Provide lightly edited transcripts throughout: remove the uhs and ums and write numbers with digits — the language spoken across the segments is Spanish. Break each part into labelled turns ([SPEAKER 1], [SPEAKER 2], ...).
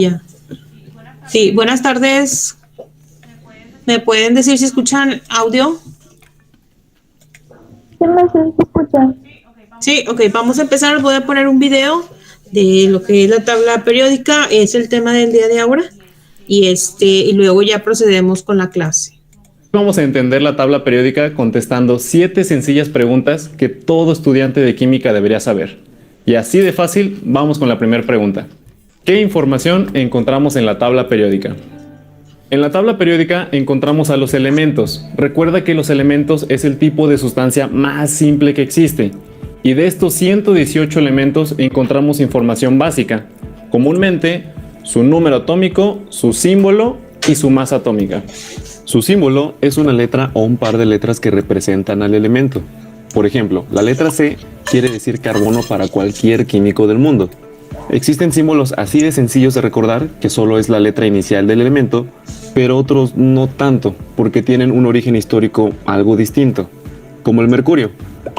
[SPEAKER 1] Ya. Sí, buenas tardes. ¿Me pueden decir si escuchan audio?
[SPEAKER 2] ¿Qué más se escucha?
[SPEAKER 1] Sí, ok, vamos a empezar. Voy a poner un video de lo que es la tabla periódica, es el tema del día de ahora, y luego ya procedemos con la clase.
[SPEAKER 3] Vamos a entender la tabla periódica contestando 7 sencillas preguntas que todo estudiante de química debería saber. Y así de fácil, vamos con la primera pregunta. ¿Qué información encontramos en la tabla periódica? En la tabla periódica encontramos a los elementos. Recuerda que los elementos es el tipo de sustancia más simple que existe. Y de estos 118 elementos encontramos información básica. Comúnmente, su número atómico, su símbolo y su masa atómica. Su símbolo es una letra o un par de letras que representan al elemento. Por ejemplo, la letra C quiere decir carbono para cualquier químico del mundo. Existen símbolos así de sencillos de recordar que solo es la letra inicial del elemento, pero otros no tanto, porque tienen un origen histórico algo distinto, como el mercurio.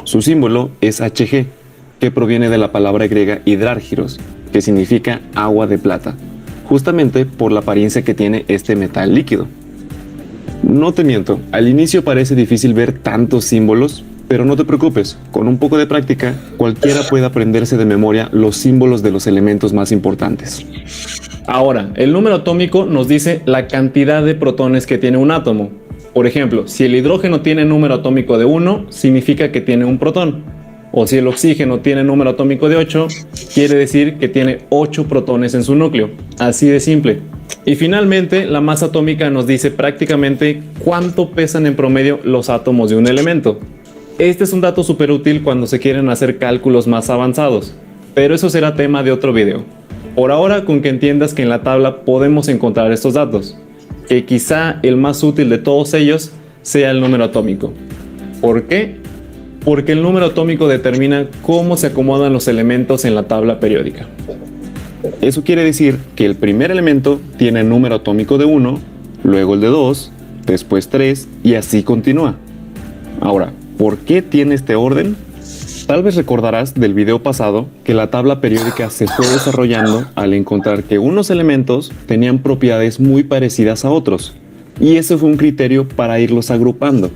[SPEAKER 3] Su símbolo es Hg, que proviene de la palabra griega hidrárgiros, que significa agua de plata, justamente por la apariencia que tiene este metal líquido. No te miento, al inicio parece difícil ver tantos símbolos, pero no te preocupes, con un poco de práctica, cualquiera puede aprenderse de memoria los símbolos de los elementos más importantes. Ahora, el número atómico nos dice la cantidad de protones que tiene un átomo. Por ejemplo, si el hidrógeno tiene número atómico de 1, significa que tiene un protón. O si el oxígeno tiene número atómico de 8, quiere decir que tiene 8 protones en su núcleo. Así de simple. Y finalmente, la masa atómica nos dice prácticamente cuánto pesan en promedio los átomos de un elemento. Este es un dato súper útil cuando se quieren hacer cálculos más avanzados, pero eso será tema de otro video. Por ahora, con que entiendas que en la tabla podemos encontrar estos datos, que quizá el más útil de todos ellos sea el número atómico. ¿Por qué? Porque el número atómico determina cómo se acomodan los elementos en la tabla periódica. Eso quiere decir que el primer elemento tiene número atómico de 1, luego el de 2, después 3 y así continúa. Ahora, ¿por qué tiene este orden? Tal vez recordarás del video pasado que la tabla periódica se fue desarrollando al encontrar que unos elementos tenían propiedades muy parecidas a otros, y ese fue un criterio para irlos agrupando.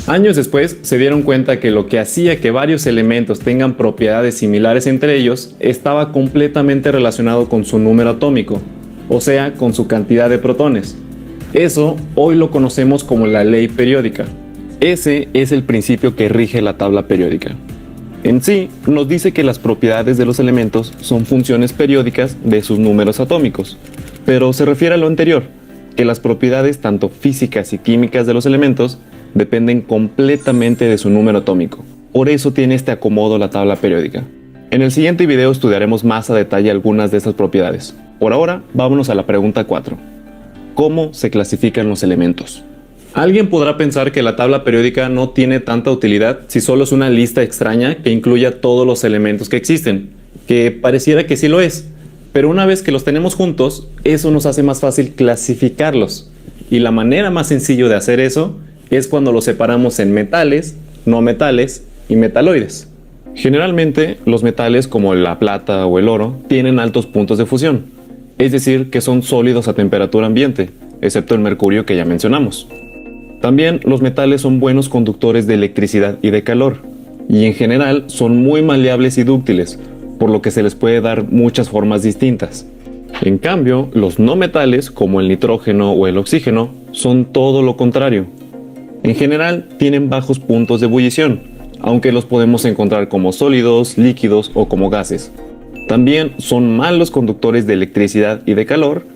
[SPEAKER 3] Años después se dieron cuenta que lo que hacía que varios elementos tengan propiedades similares entre ellos estaba completamente relacionado con su número atómico, o sea, con su cantidad de protones. Eso hoy lo conocemos como la ley periódica. Ese es el principio que rige la tabla periódica. En sí, nos dice que las propiedades de los elementos son funciones periódicas de sus números atómicos, pero se refiere a lo anterior, que las propiedades tanto físicas y químicas de los elementos dependen completamente de su número atómico. Por eso tiene este acomodo la tabla periódica. En el siguiente video estudiaremos más a detalle algunas de estas propiedades. Por ahora, vámonos a la pregunta 4. ¿Cómo se clasifican los elementos? Alguien podrá pensar que la tabla periódica no tiene tanta utilidad si solo es una lista extraña que incluya todos los elementos que existen, que pareciera que sí lo es, pero una vez que los tenemos juntos, eso nos hace más fácil clasificarlos. Y la manera más sencilla de hacer eso es cuando los separamos en metales, no metales y metaloides. Generalmente, los metales como la plata o el oro tienen altos puntos de fusión, es decir, que son sólidos a temperatura ambiente, excepto el mercurio que ya mencionamos. También los metales son buenos conductores de electricidad y de calor, y en general son muy maleables y dúctiles, por lo que se les puede dar muchas formas distintas. En cambio, los no metales, como el nitrógeno o el oxígeno, son todo lo contrario. En general, tienen bajos puntos de ebullición, aunque los podemos encontrar como sólidos, líquidos o como gases. También son malos conductores de electricidad y de calor,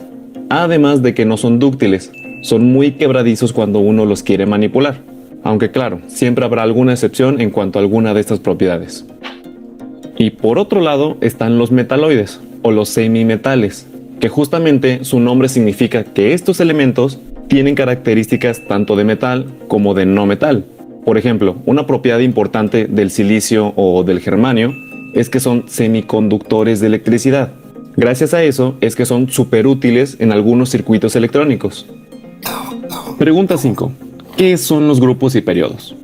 [SPEAKER 3] además de que no son dúctiles. Son muy quebradizos cuando uno los quiere manipular, aunque claro, siempre habrá alguna excepción en cuanto a alguna de estas propiedades. Y por otro lado están los metaloides, o los semimetales, que justamente su nombre significa que estos elementos tienen características tanto de metal como de no metal. Por ejemplo, una propiedad importante del silicio o del germanio es que son semiconductores de electricidad. Gracias a eso es que son súper útiles en algunos circuitos electrónicos. Pregunta 5. ¿Qué son los grupos y periodos?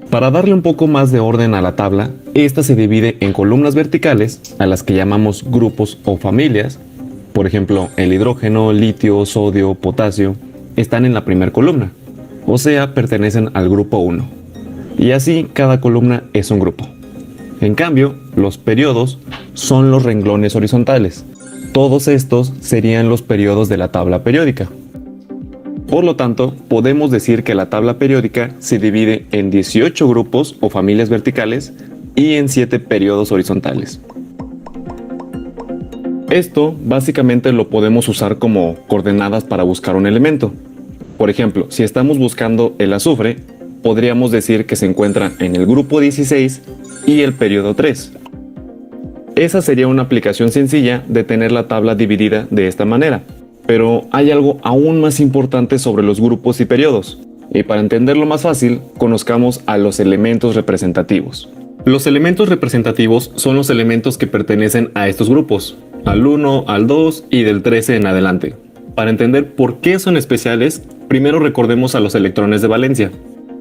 [SPEAKER 3] Para darle un poco más de orden a la tabla, esta se divide en columnas verticales, a las que llamamos grupos o familias, Por ejemplo, el hidrógeno, litio, sodio, potasio están en la primera columna, o sea, pertenecen al grupo 1. Y así cada columna es un grupo. En cambio, los periodos son los renglones horizontales. Todos estos serían los periodos de la tabla periódica. Por lo tanto, podemos decir que la tabla periódica se divide en 18 grupos o familias verticales y en 7 periodos horizontales. Esto básicamente lo podemos usar como coordenadas para buscar un elemento. Por ejemplo, si estamos buscando el azufre, podríamos decir que se encuentra en el grupo 16 y el periodo 3. Esa sería una aplicación sencilla de tener la tabla dividida de esta manera. Pero hay algo aún más importante sobre los grupos y periodos. Y para entenderlo más fácil, conozcamos a los elementos representativos. Los elementos representativos son los elementos que pertenecen a estos grupos, al 1, al 2 y del 13 en adelante. Para entender por qué son especiales, primero recordemos a los electrones de valencia.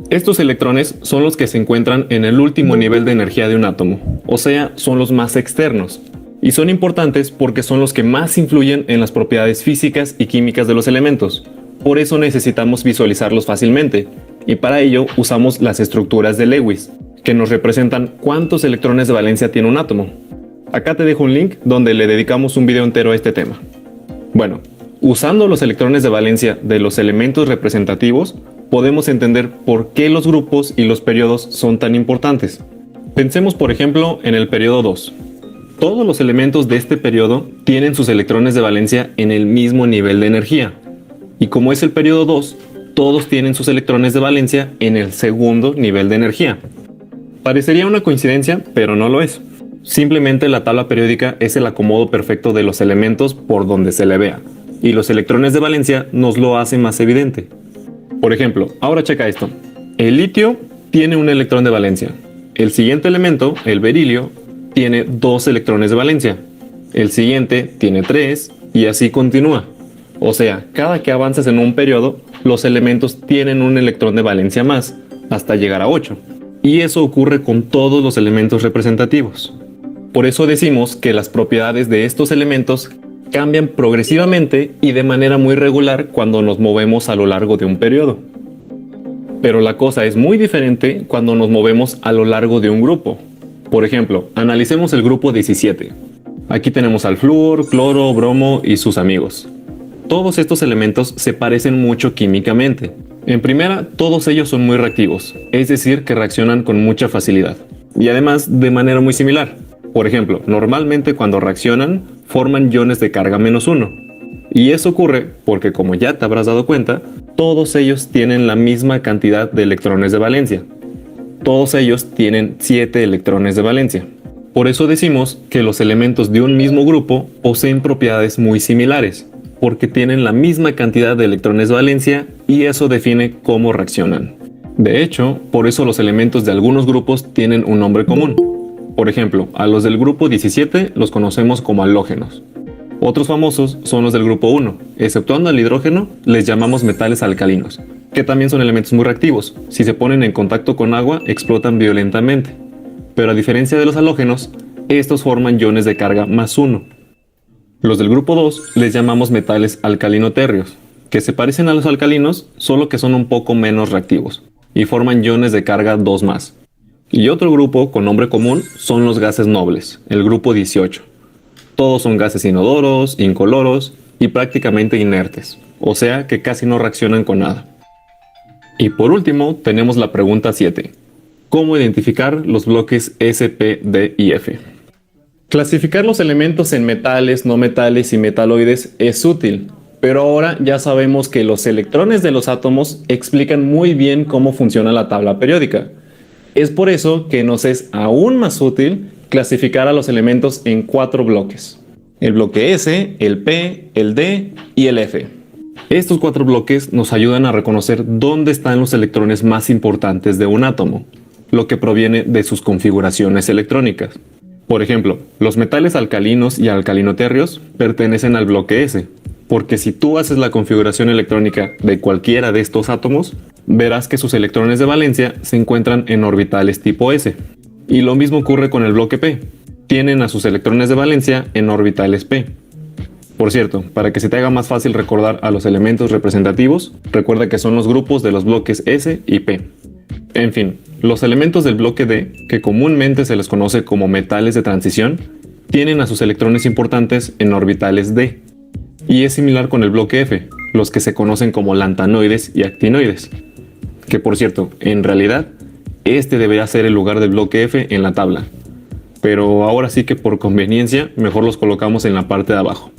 [SPEAKER 3] Estos electrones son los que se encuentran en el último nivel de energía de un átomo, o sea, son los más externos. Y son importantes porque son los que más influyen en las propiedades físicas y químicas de los elementos. Por eso necesitamos visualizarlos fácilmente, y para ello usamos las estructuras de Lewis, que nos representan cuántos electrones de valencia tiene un átomo. Acá te dejo un link donde le dedicamos un video entero a este tema. Bueno, usando los electrones de valencia de los elementos representativos, podemos entender por qué los grupos y los periodos son tan importantes. Pensemos por ejemplo en el periodo 2. Todos los elementos de este periodo tienen sus electrones de valencia en el mismo nivel de energía. Y como es el periodo 2, todos tienen sus electrones de valencia en el segundo nivel de energía. Parecería una coincidencia, pero no lo es. Simplemente la tabla periódica es el acomodo perfecto de los elementos por donde se le vea. Y los electrones de valencia nos lo hacen más evidente. Por ejemplo, ahora checa esto. El litio tiene un electrón de valencia. El siguiente elemento, el berilio, tiene 2 electrones de valencia. El siguiente tiene 3 y así continúa. O sea, cada que avanzas en un periodo, los elementos tienen un electrón de valencia más, hasta llegar a 8. Y eso ocurre con todos los elementos representativos. Por eso decimos que las propiedades de estos elementos cambian progresivamente y de manera muy regular cuando nos movemos a lo largo de un periodo. Pero la cosa es muy diferente cuando nos movemos a lo largo de un grupo. Por ejemplo, analicemos el grupo 17. Aquí tenemos al flúor, cloro, bromo y sus amigos. Todos estos elementos se parecen mucho químicamente. En primera, todos ellos son muy reactivos, es decir, que reaccionan con mucha facilidad. Y además, de manera muy similar. Por ejemplo, normalmente cuando reaccionan, forman iones de carga -1. Y eso ocurre porque, como ya te habrás dado cuenta, todos ellos tienen la misma cantidad de electrones de valencia. Todos ellos tienen 7 electrones de valencia. Por eso decimos que los elementos de un mismo grupo poseen propiedades muy similares, porque tienen la misma cantidad de electrones de valencia y eso define cómo reaccionan. De hecho, por eso los elementos de algunos grupos tienen un nombre común. Por ejemplo, a los del grupo 17 los conocemos como halógenos. Otros famosos son los del grupo 1. Exceptuando al hidrógeno, les llamamos metales alcalinos, que también son elementos muy reactivos. Si se ponen en contacto con agua, explotan violentamente. Pero a diferencia de los halógenos, estos forman iones de carga +1. Los del grupo 2 les llamamos metales alcalino-térreos, que se parecen a los alcalinos, solo que son un poco menos reactivos, y forman iones de carga 2+. Y otro grupo con nombre común son los gases nobles, el grupo 18. Todos son gases inodoros, incoloros y prácticamente inertes, o sea que casi no reaccionan con nada. Y por último tenemos la pregunta 7. ¿Cómo identificar los bloques S, P, D y F? Clasificar los elementos en metales, no metales y metaloides es útil, pero ahora ya sabemos que los electrones de los átomos explican muy bien cómo funciona la tabla periódica. Es por eso que nos es aún más útil clasificar a los elementos en 4 bloques. El bloque S, el P, el D y el F. Estos 4 bloques nos ayudan a reconocer dónde están los electrones más importantes de un átomo, lo que proviene de sus configuraciones electrónicas. Por ejemplo, los metales alcalinos y alcalino-térreos pertenecen al bloque S, porque si tú haces la configuración electrónica de cualquiera de estos átomos, verás que sus electrones de valencia se encuentran en orbitales tipo S. Y lo mismo ocurre con el bloque P. Tienen a sus electrones de valencia en orbitales P. Por cierto, para que se te haga más fácil recordar a los elementos representativos, recuerda que son los grupos de los bloques S y P. En fin, los elementos del bloque D, que comúnmente se les conoce como metales de transición, tienen a sus electrones importantes en orbitales D. Y es similar con el bloque F, los que se conocen como lantanoides y actinoides. Que por cierto, en realidad, este debería ser el lugar del bloque F en la tabla. Pero ahora sí que por conveniencia, mejor los colocamos en la parte de abajo.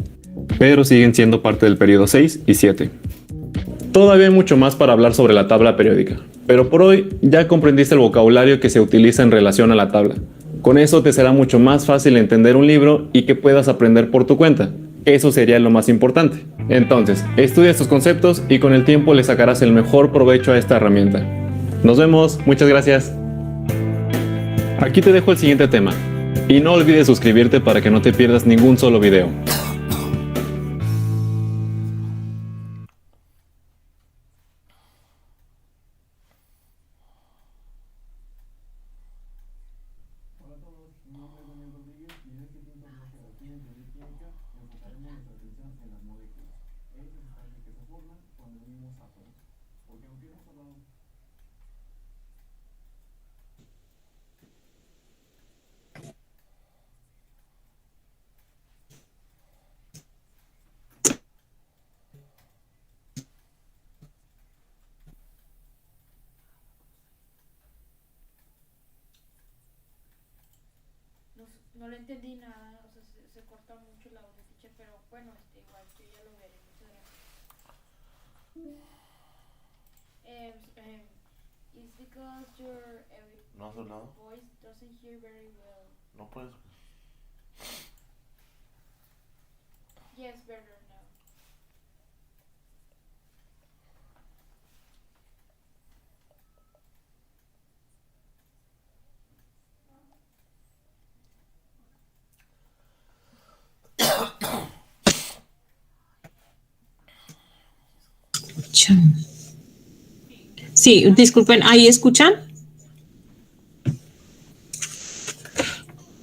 [SPEAKER 3] Pero siguen siendo parte del periodo 6 y 7. Todavía hay mucho más para hablar sobre la tabla periódica, pero por hoy ya comprendiste el vocabulario que se utiliza en relación a la tabla. Con eso te será mucho más fácil entender un libro y que puedas aprender por tu cuenta. Eso sería lo más importante. Entonces, estudia estos conceptos y con el tiempo le sacarás el mejor provecho a esta herramienta. Nos vemos, muchas gracias. Aquí te dejo el siguiente tema. Y no olvides suscribirte para que no te pierdas ningún solo video.
[SPEAKER 2] No le entendí nada, o sea, se corta mucho el audio, teacher, pero bueno, igual yo ya lo veré, muchas gracias. It's because your
[SPEAKER 4] ¿No has hablado?
[SPEAKER 2] voice doesn't hear very well.
[SPEAKER 4] No puedes.
[SPEAKER 2] Yes, better now.
[SPEAKER 1] Sí, disculpen, ¿ahí escuchan?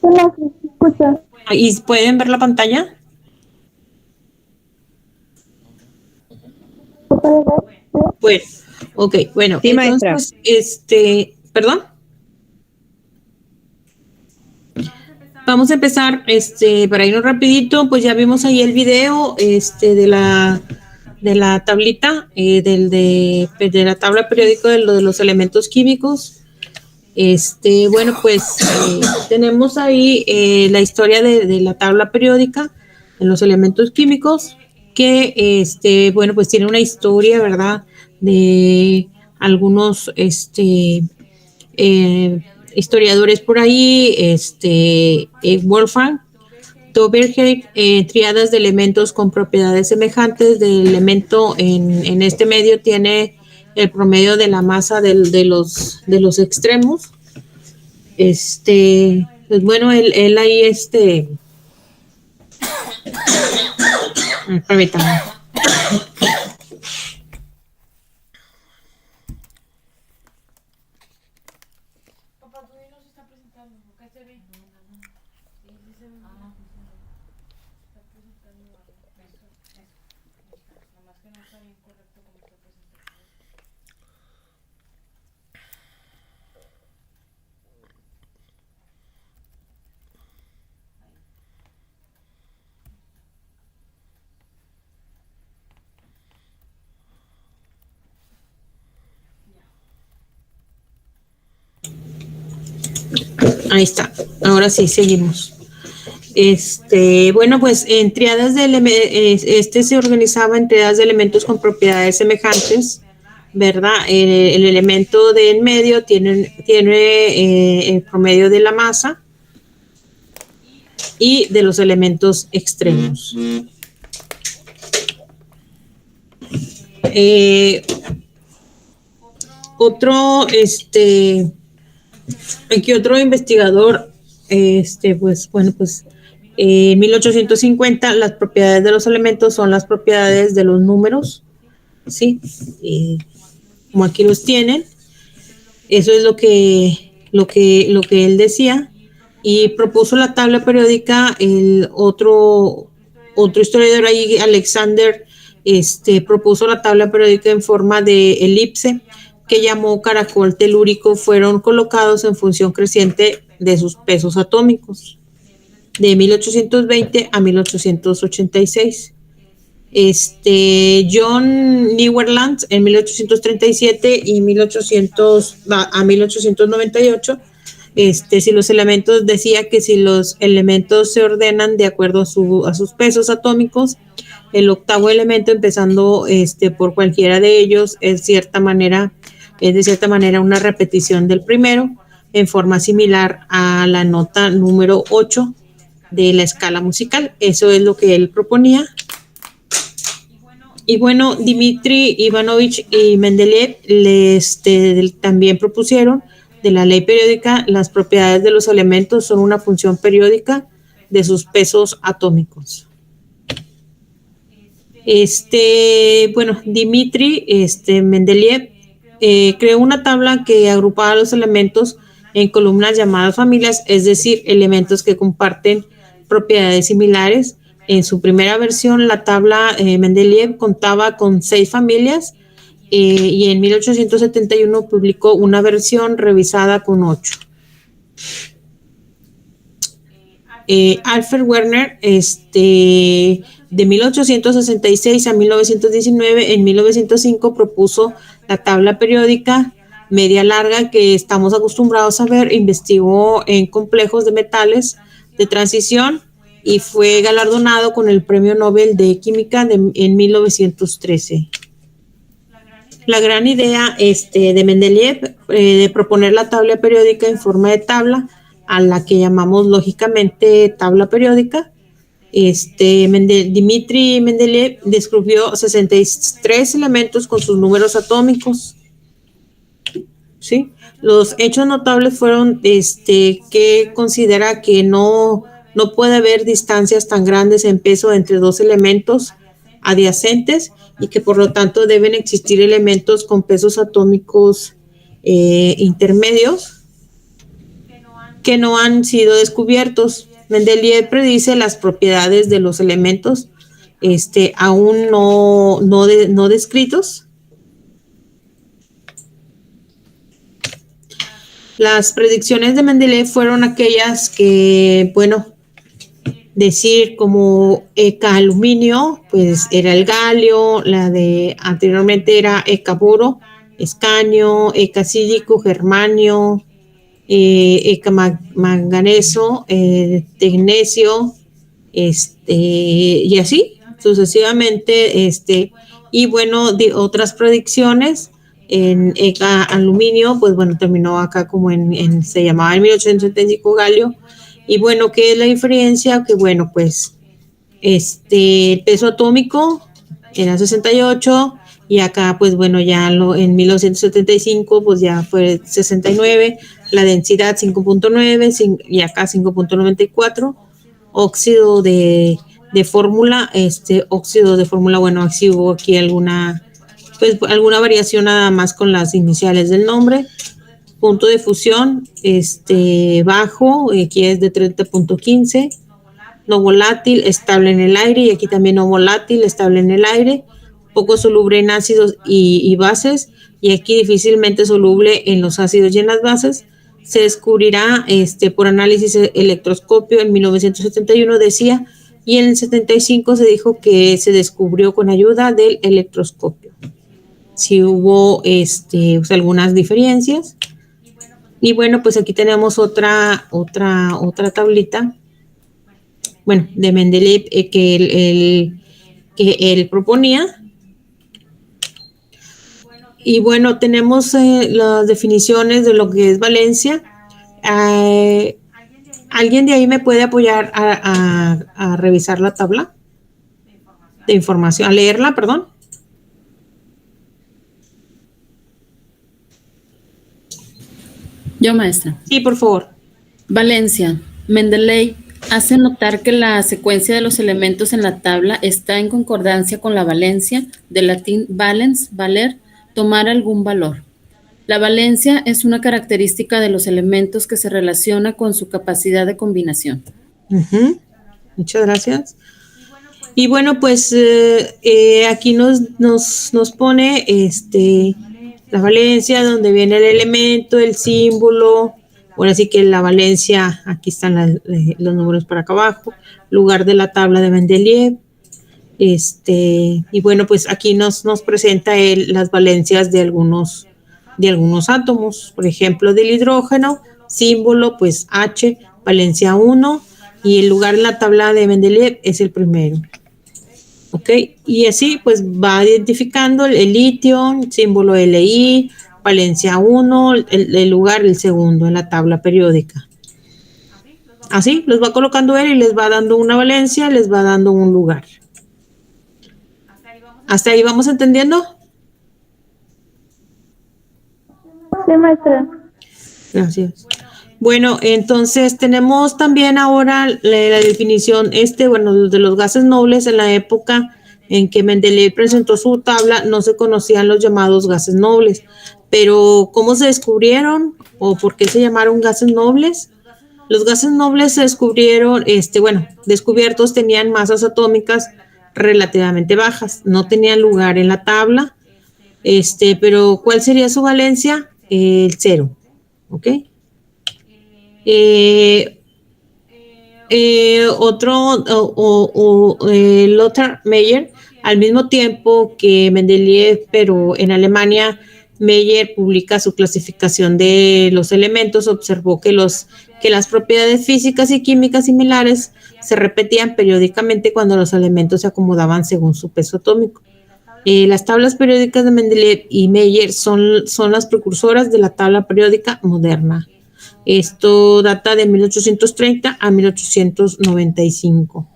[SPEAKER 5] Hola, sí, se escucha.
[SPEAKER 1] ¿Y pueden ver la pantalla?
[SPEAKER 5] ¿Se puede ver?
[SPEAKER 1] Bueno, ok, bueno,
[SPEAKER 6] Sí, maestra.
[SPEAKER 1] entonces, perdón. Vamos a empezar, para irnos rapidito, pues ya vimos ahí el video, de la tablita, de la tabla periódica de los elementos químicos. Bueno, pues tenemos ahí la historia de la tabla periódica de los elementos químicos, que, bueno, pues tiene una historia, ¿verdad? De algunos, historiadores por ahí, Wolfgang Doberheim, triadas de elementos con propiedades semejantes del elemento en este medio tiene el promedio de la masa de los extremos. Pues bueno, él ahí permítame.
[SPEAKER 2] Papá, todavía no se está presentando, ¿qué se ve? Sí, sí se ve. Está presentando algo. Eso. Nomás que no está bien correcto como está presentando.
[SPEAKER 1] Ahí está. Ahora sí, seguimos. Bueno, pues en triadas se organizaba en triadas de elementos con propiedades semejantes, ¿verdad? El elemento de en medio tiene el promedio de la masa y de los elementos extremos. Aquí otro investigador, pues bueno, pues en 1850 las propiedades de los elementos son las propiedades de los números, ¿sí? Como aquí los tienen, eso es lo que él decía, y propuso la tabla periódica el otro otro historiador ahí, Alexander, propuso la tabla periódica en forma de elipse que llamó caracol telúrico. Fueron colocados en función creciente de sus pesos atómicos de 1820 a 1886. John Newerland en 1837 y 1800 a 1898. Si los elementos, decía que si los elementos se ordenan de acuerdo a sus pesos atómicos, el octavo elemento, empezando por cualquiera de ellos, es de cierta manera una repetición del primero, en forma similar a la nota número 8 de la escala musical. Eso es lo que él proponía. Y bueno, Dmitri Ivanovich y Mendeleev también propusieron de la ley periódica. Las propiedades de los elementos son una función periódica de sus pesos atómicos. Dmitri Mendeleev creó una tabla que agrupaba los elementos en columnas llamadas familias, es decir, elementos que comparten propiedades similares. En su primera versión, la tabla Mendeleev contaba con 6 familias y en 1871 publicó una versión revisada con 8. Alfred Werner, de 1866 a 1919, en 1905 propuso la tabla periódica media larga que estamos acostumbrados a ver. Investigó en complejos de metales de transición y fue galardonado con el Premio Nobel de Química en 1913. La gran idea de Mendeleev de proponer la tabla periódica en forma de tabla, a la que llamamos lógicamente tabla periódica. Dmitri Mendeleev descubrió 63 elementos con sus números atómicos. ¿Sí? Los hechos notables fueron que considera que no puede haber distancias tan grandes en peso entre dos elementos adyacentes y que por lo tanto deben existir elementos con pesos atómicos intermedios que no han sido descubiertos. Mendeleev predice las propiedades de los elementos aún no descritos. Las predicciones de Mendeleev fueron aquellas que, decir como ECA aluminio, pues era el galio. La de anteriormente era ECA boro, escanio, ECA sílico, germanio, ECA manganeso, tecnecio, y así sucesivamente. Y bueno, de otras predicciones en ECA aluminio, pues terminó acá como se llamaba en 1875 galio. Y bueno, ¿qué es la diferencia? Que el peso atómico era 68 y acá ya en 1975 pues ya fue 69, la densidad 5.9 y acá 5.94. Óxido de fórmula, óxido de fórmula, si hubo aquí alguna variación nada más con las iniciales del nombre. Punto de fusión bajo, aquí es de 30.15. No volátil, estable en el aire, y aquí también no volátil, estable en el aire. Poco soluble en ácidos y bases, y aquí difícilmente soluble en los ácidos y en las bases. Se descubrirá por análisis electroscopio en 1971, decía, y en el 75 se dijo que se descubrió con ayuda del electroscopio. Sí hubo algunas diferencias. Y bueno, pues aquí tenemos otra tablita, de Mendeleev, que él proponía. Y bueno, tenemos las definiciones de lo que es valencia. ¿Alguien de ahí me puede apoyar a revisar la tabla de información, a leerla, perdón?
[SPEAKER 4] Yo, maestra.
[SPEAKER 1] Sí, por favor.
[SPEAKER 4] Valencia. Mendeleev hace notar que la secuencia de los elementos en la tabla está en concordancia con la valencia, del latín valens, valer, tomar algún valor. La valencia es una característica de los elementos que se relaciona con su capacidad de combinación.
[SPEAKER 1] Muchas gracias. Y bueno, pues aquí nos pone la valencia, donde viene el elemento, el símbolo. Ahora sí que la valencia, aquí están los números para acá abajo, lugar de la tabla de Mendeleev. Y bueno, pues aquí nos presenta las valencias de algunos átomos, por ejemplo, del hidrógeno, símbolo, pues H, valencia 1, y el lugar en la tabla de Mendeleev es el primero. ¿Ok? Y así pues va identificando el litio, símbolo Li, valencia 1, el lugar, el segundo en la tabla periódica. Así los va colocando él y les va dando una valencia, les va dando un lugar. ¿Hasta ahí vamos entendiendo?
[SPEAKER 5] Sí, maestra.
[SPEAKER 1] Gracias. Bueno, entonces tenemos también ahora la definición, bueno, de los gases nobles. En la época en que Mendeleev presentó su tabla, no se conocían los llamados gases nobles. Pero, ¿cómo se descubrieron o por qué se llamaron gases nobles? Los gases nobles se descubrieron, descubiertos tenían masas atómicas relativamente bajas, no tenían lugar en la tabla, pero ¿cuál sería su valencia? El 0, ¿ok? Lothar Meyer, al mismo tiempo que Mendeleev, pero en Alemania, Meyer publica su clasificación de los elementos, observó que las propiedades físicas y químicas similares se repetían periódicamente cuando los elementos se acomodaban según su peso atómico. Las tablas periódicas de Mendeleev y Meyer son las precursoras de la tabla periódica moderna. Esto data de 1830 a 1895.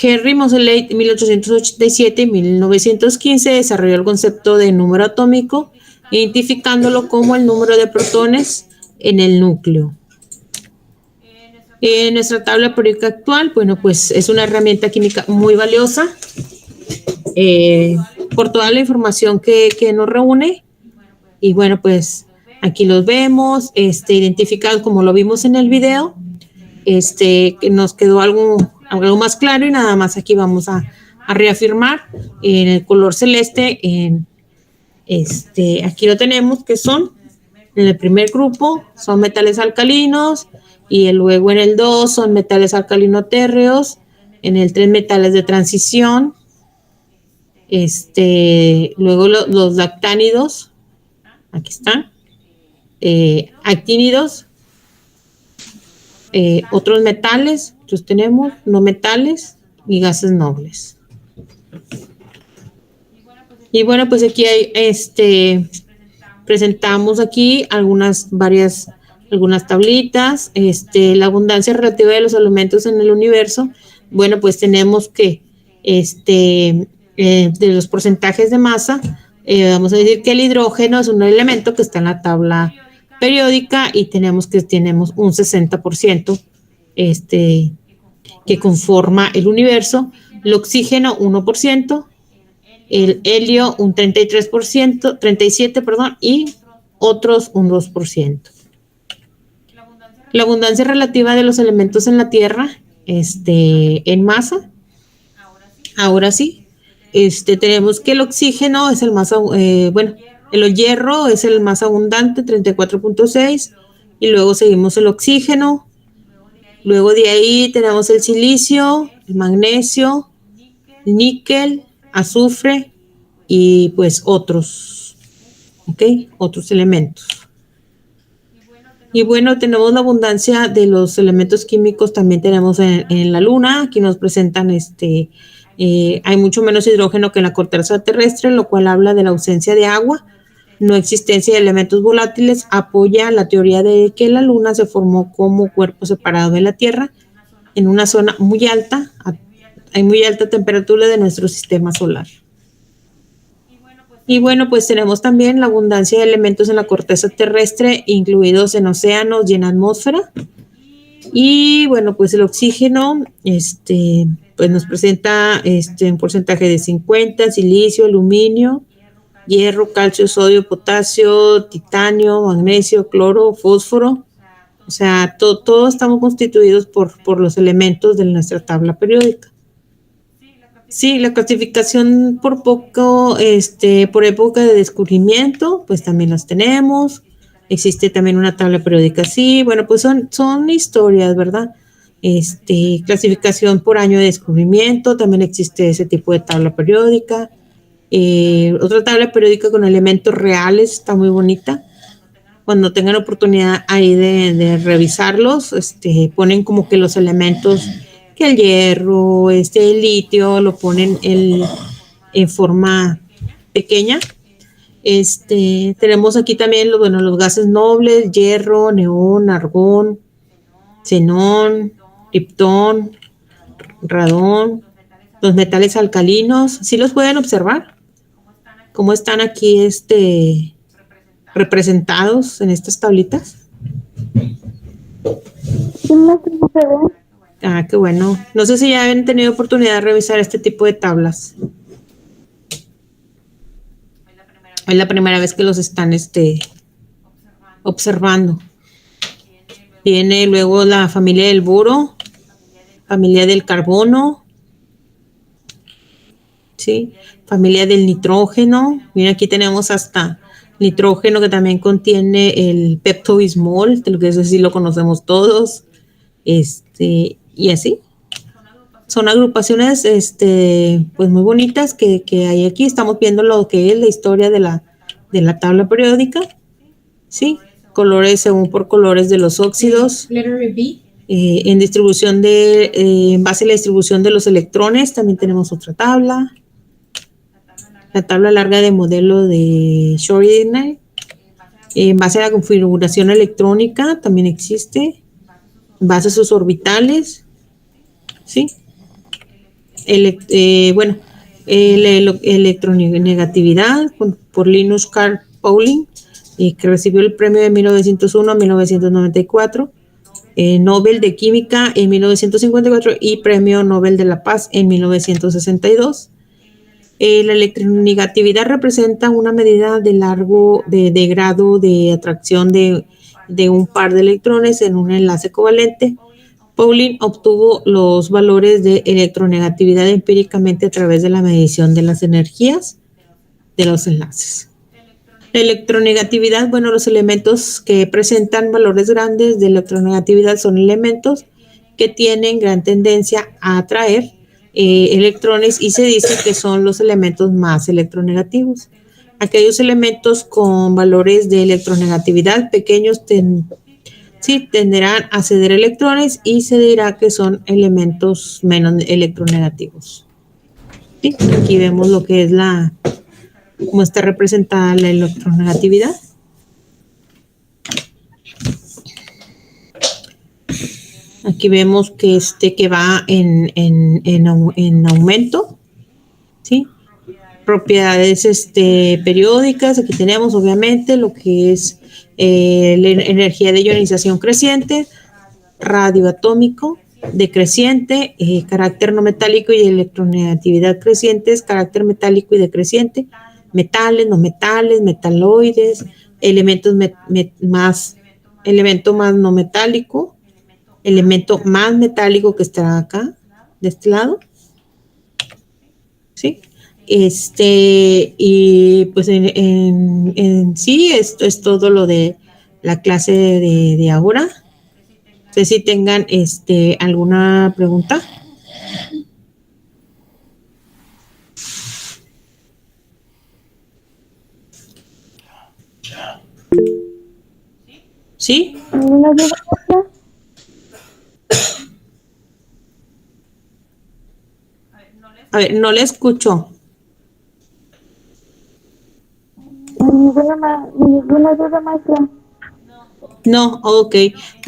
[SPEAKER 1] Henry Moseley, 1887 y 1915, desarrolló el concepto de número atómico, identificándolo como el número de protones en el núcleo. Nuestra tabla periódica actual, bueno, pues es una herramienta química muy valiosa por toda la información que nos reúne. Y bueno, pues aquí los vemos, identificados como lo vimos en el video, que nos quedó algo más claro, y nada más aquí vamos a reafirmar en el color celeste. Aquí lo tenemos, que son, en el primer grupo son metales alcalinos, y luego en el 2 son metales alcalino-térreos, en el 3 metales de transición, luego los lactánidos, aquí están, actínidos, otros metales, entonces tenemos no metales y gases nobles. Y bueno, pues aquí hay, presentamos aquí algunas tablitas, la abundancia relativa de los elementos en el universo. Bueno, pues tenemos que, de los porcentajes de masa, vamos a decir que el hidrógeno es un elemento que está en la tabla periódica, y tenemos un 60% que conforma el universo, el oxígeno 1%, el helio un 37%, y otros un 2%. La abundancia relativa de los elementos en la Tierra, en masa, ahora sí, tenemos que el oxígeno es el más, el hierro es el más abundante, 34.6, y luego seguimos el oxígeno. Luego de ahí tenemos el silicio, el magnesio, el níquel, azufre y pues otros, ¿ok? Otros elementos. Y bueno, tenemos la abundancia de los elementos químicos, también tenemos en la Luna. Aquí nos presentan, hay mucho menos hidrógeno que en la corteza terrestre, lo cual habla de la ausencia de agua, no existencia de elementos volátiles. Apoya la teoría de que la Luna se formó como cuerpo separado de la Tierra en una zona muy alta, hay muy alta temperatura de nuestro sistema solar. Y bueno, pues tenemos también la abundancia de elementos en la corteza terrestre, incluidos en océanos y en atmósfera. Y bueno, pues el oxígeno, pues nos presenta un porcentaje de 50, silicio, aluminio, hierro, calcio, sodio, potasio, titanio, magnesio, cloro, fósforo. O sea, todos estamos constituidos por los elementos de nuestra tabla periódica. Sí, la clasificación por por época de descubrimiento, pues también las tenemos. Existe también una tabla periódica, sí, bueno, pues son historias, ¿verdad? Clasificación por año de descubrimiento, también existe ese tipo de tabla periódica. Otra tabla periódica con elementos reales, está muy bonita. Cuando tengan oportunidad ahí de revisarlos, ponen como que los elementos, que el hierro, el litio, lo ponen en forma pequeña. Tenemos aquí también los gases nobles, hierro, neón, argón, xenón, kriptón, radón, los metales alcalinos. ¿Sí los pueden observar? ¿Cómo están aquí representados en estas tablitas?
[SPEAKER 5] Sí, maestra, se ve.
[SPEAKER 1] Ah, qué bueno. No sé si ya han tenido oportunidad de revisar este tipo de tablas. Es la primera vez que los están observando. Viene luego la familia del boro, familia del carbono, ¿sí? Familia del nitrógeno. Mira, aquí tenemos hasta nitrógeno que también contiene el peptobismol, de lo que eso sí lo conocemos todos. Y así. Son agrupaciones pues muy bonitas que hay aquí. Estamos viendo lo que es la historia de la tabla periódica. Sí, colores según por colores de los óxidos. En distribución en base a la distribución de los electrones, también tenemos otra tabla. La tabla larga de modelo de Schrödinger. En base a la configuración electrónica, también existe. En base a sus orbitales. ¿Sí? Electronegatividad por Linus Carl Pauling, que recibió el premio de 1901 a 1994, Nobel de Química en 1954 y Premio Nobel de la Paz en 1962. La electronegatividad representa una medida de grado de atracción de un par de electrones en un enlace covalente. Pauling obtuvo los valores de electronegatividad empíricamente a través de la medición de las energías de los enlaces. La electronegatividad, bueno, los elementos que presentan valores grandes de electronegatividad son elementos que tienen gran tendencia a atraer electrones y se dice que son los elementos más electronegativos. Aquellos elementos con valores de electronegatividad pequeños tenderán a ceder electrones y se dirá que son elementos menos electronegativos. ¿Sí? Aquí vemos lo que es cómo está representada la electronegatividad. Aquí vemos que va en aumento, ¿sí? Propiedades periódicas. Aquí tenemos obviamente lo que es la energía de ionización creciente, radioatómico decreciente, carácter no metálico y electronegatividad crecientes, carácter metálico y decreciente, metales, no metales, metaloides, elemento más no metálico, elemento más metálico que estará acá, de este lado, ¿sí? Y pues en sí, esto es todo lo de la clase de ahora. No sé si tengan alguna pregunta. ¿Sí?
[SPEAKER 5] ¿Alguna duda, maestra?
[SPEAKER 1] A ver, no le escucho.
[SPEAKER 5] Ninguna duda, maestra.
[SPEAKER 1] No, ok.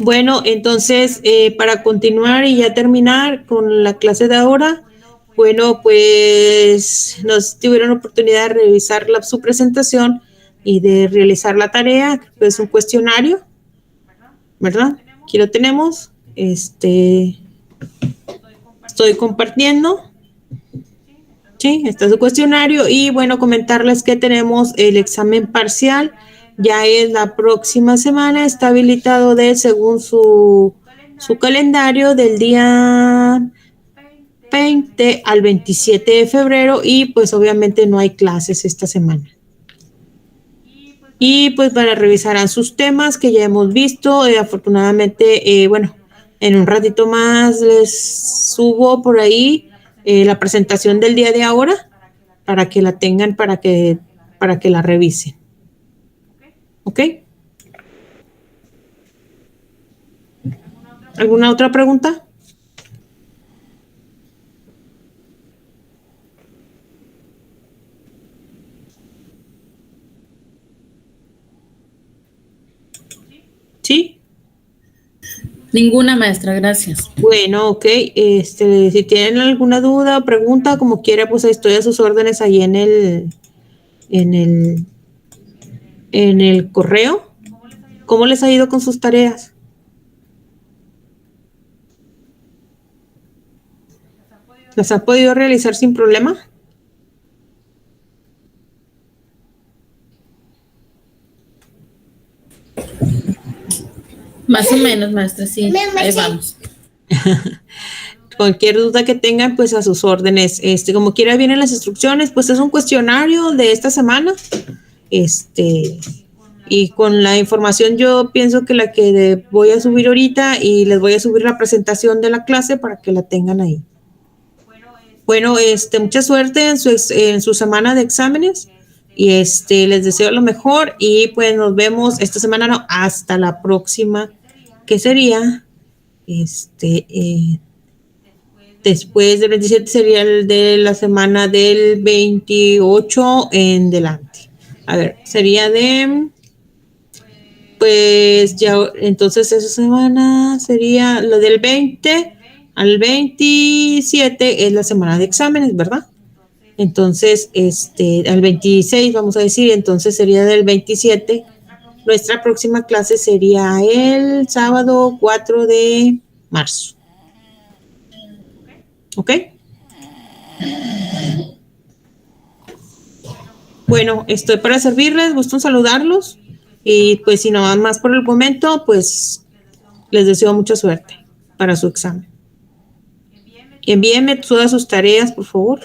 [SPEAKER 1] Bueno, entonces, para continuar y ya terminar con la clase de ahora, bueno, pues nos tuvieron oportunidad de revisar su presentación y de realizar la tarea, que es un cuestionario, ¿verdad? Aquí lo tenemos. Estoy compartiendo. Sí, este es su cuestionario y bueno, comentarles que tenemos el examen parcial, ya es la próxima semana, está habilitado según su calendario del día 20 al 27 de febrero y pues obviamente no hay clases esta semana. Y pues para revisarán sus temas que ya hemos visto. Afortunadamente, bueno, en un ratito más les subo por ahí la presentación del día de ahora para que la tengan, para que la revisen. ¿Ok? ¿Alguna otra pregunta? ¿Sí?
[SPEAKER 4] Ninguna, maestra, gracias.
[SPEAKER 1] Bueno, ok. Si tienen alguna duda o pregunta, como quiera, pues estoy a sus órdenes ahí en el, en el correo. ¿Cómo les ha ido con sus tareas? ¿Las han podido realizar sin problema?
[SPEAKER 4] Más o menos, maestra, sí. Ahí vamos.
[SPEAKER 1] Cualquier duda que tengan, pues a sus órdenes. Como quiera vienen las instrucciones, pues es un cuestionario de esta semana. Y con la información yo pienso que la que voy a subir ahorita y les voy a subir la presentación de la clase para que la tengan ahí. Bueno, mucha suerte en su semana de exámenes y les deseo lo mejor y pues nos vemos esta semana, no, hasta la próxima, que sería, después del 27 sería el de la semana del 28 en delante. A ver, sería pues ya, entonces esa semana sería lo del 20 al 27 es la semana de exámenes, ¿verdad? Entonces, al 26 vamos a decir, entonces sería del 27. Nuestra próxima clase sería el sábado 4 de marzo. ¿Ok? Bueno, estoy para servirles, gusto en saludarlos y pues si no más por el momento, pues les deseo mucha suerte para su examen. Envíenme todas sus tareas, por favor,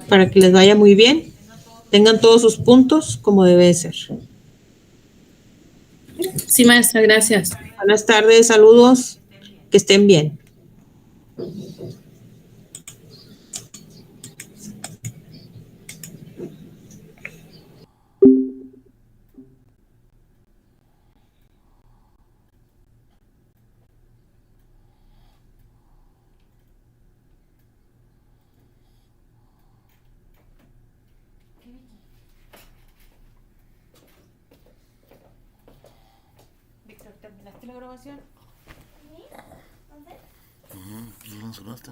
[SPEAKER 1] para que les vaya muy bien. Tengan todos sus puntos como debe de ser.
[SPEAKER 4] Sí, maestra, gracias.
[SPEAKER 1] Buenas tardes, saludos, que estén bien.
[SPEAKER 2] Víctor, ¿terminaste la grabación?
[SPEAKER 6] ¿Ya lo sonaste?